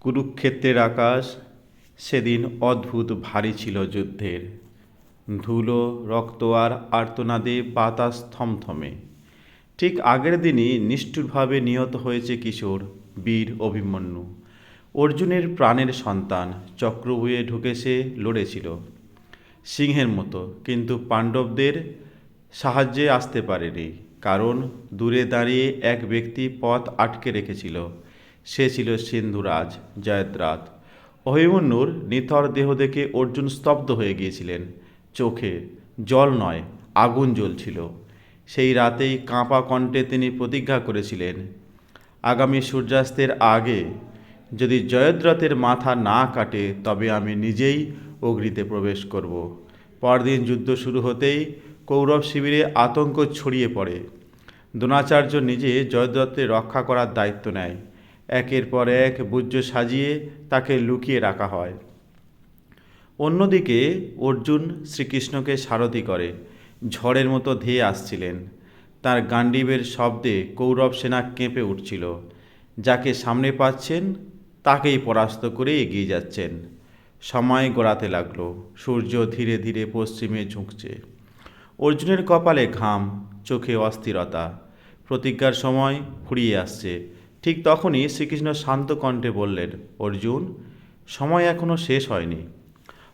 কুরুক্ষেত্রের আকাশ সেদিন অদ্ভুত ভারী ছিল যুদ্ধের। ধুলো, রক্ত আর আর্তনাদে বাতাস থমথমে। ঠিক আগের দিনই নিষ্ঠুরভাবে নিহত হয়েছে কিশোর বীর অভিমন্যু। অর্জুনের প্রাণের সন্তান চক্রব্যূহে ঢুকে সে লড়েছিল সিংহের মতো, কিন্তু পাণ্ডবদের সাহায্যে আসতে পারেনি, কারণ দূরে দাঁড়িয়ে এক ব্যক্তি পথ আটকে রেখেছিল। সে ছিল সিন্ধুরাজ জয়দ্রাথ। অভিমন্যুর নিথর দেহ দেখে অর্জুন স্তব্ধ হয়ে গিয়েছিলেন। চোখে জল নয়, আগুন জ্বলছিল। সেই রাতেই কাঁপা কণ্ঠে তিনি প্রতিজ্ঞা করেছিলেন, আগামী সূর্যাস্তের আগে যদি জয়দ্রথের মাথা না কাটে তবে আমি নিজেই অগ্নিতে প্রবেশ করব। পরদিন যুদ্ধ শুরু হতেই কৌরব শিবিরে আতঙ্ক ছড়িয়ে পড়ে। দ্রোণাচার্য নিজে জয়দ্রথকে রক্ষা করার দায়িত্ব নেয়। একের পর এক বুজ্জ সাজিয়ে তাকে লুকিয়ে রাখা হয়। অন্যদিকে অর্জুন শ্রীকৃষ্ণকে সারথি করে ঝড়ের মতো ধেয়ে আসছিলেন। তার গান্ডীবের শব্দে কৌরব সেনা কেঁপে উঠছিল। যাকে সামনে পাচ্ছেন তাকেই পরাস্ত করে এগিয়ে যাচ্ছেন। সময় গড়াতে লাগলো। সূর্য ধীরে ধীরে পশ্চিমে ঝুঁকছে। অর্জুনের কপালে ঘাম, চোখে অস্থিরতা। প্রতিজ্ঞার সময় ফুরিয়ে আসছে। ঠিক তখনই শ্রীকৃষ্ণ শান্ত কণ্ঠে বললেন, অর্জুন, সময় এখনও শেষ হয়নি।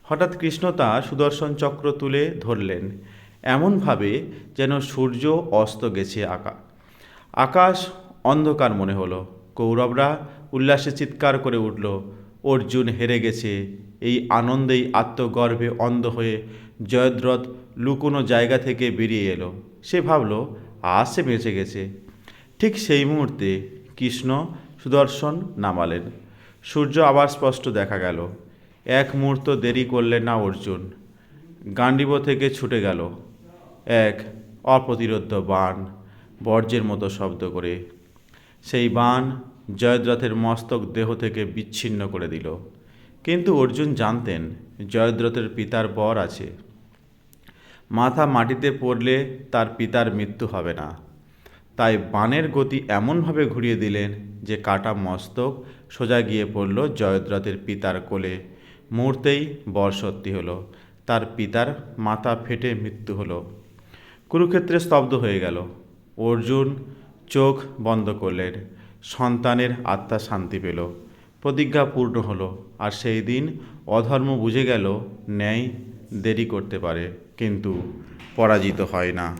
হঠাৎ কৃষ্ণ তাঁর সুদর্শন চক্র তুলে ধরলেন, এমনভাবে যেন সূর্য অস্ত গেছে। আকাশ অন্ধকার মনে হলো। কৌরবরা উল্লাসে চিৎকার করে উঠল, অর্জুন হেরে গেছে। এই আনন্দেই আত্মগর্বে অন্ধ হয়ে জয়দ্রথ লুকোনো জায়গা থেকে বেরিয়ে এলো। সে ভাবল, আজ সে বেঁচে গেছে। ঠিক সেই মুহূর্তে কৃষ্ণ সুদর্শন নামালেন। সূর্য আবার স্পষ্ট দেখা গেল। এক মুহূর্ত দেরি করলেন না অর্জুন। গান্ডীব থেকে ছুটে গেল এক অপ্রতিরোধ্য বাণ, বর্জ্যের মতো শব্দ করে। সেই বাণ জয়দ্রথের মস্তক দেহ থেকে বিচ্ছিন্ন করে দিল। কিন্তু অর্জুন জানতেন জয়দ্রথের পিতার বর আছে। মাথা মাটিতে পড়লে তার পিতার মৃত্যু হবে না। তাই বাণের গতি এমনভাবে ঘুরিয়ে দিলেন যে কাটা মস্তক সোজা গিয়ে পড়ল জয়দ্রথের পিতার কোলে। মুহূর্তেই বর সত্যি হলো। তার পিতার মাথা ফেটে মৃত্যু হলো। কুরুক্ষেত্রে স্তব্ধ হয়ে গেল। অর্জুন চোখ বন্ধ করলেন। সন্তানের আত্মা শান্তি পেল। প্রতিজ্ঞা পূর্ণ হলো। আর সেই দিন অধর্ম বুঝে গেল, ন্যায় দেরি করতে পারে কিন্তু পরাজিত হয় না।